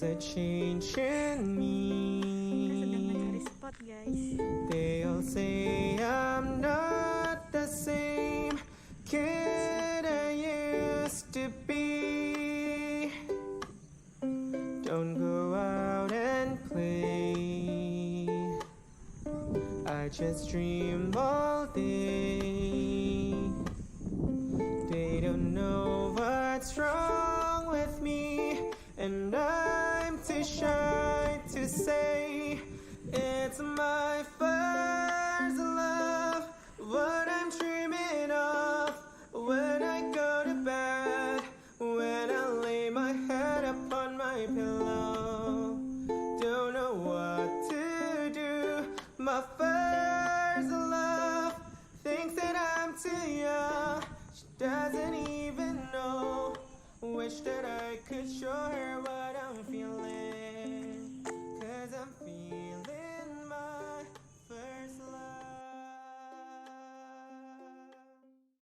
a change in me. Spot, guys. They all say I'm not the same kid I used to be. Don't go out and play. I just dream all day. They don't know what's wrong with me, and I'm too shy to say it's my first love. What I'm dreaming of when I go to bed, when I lay my head upon my pillow. Don't know what to do. My first love thinks that I'm too young. She doesn't even know. Wish that I could show her what I'm feeling.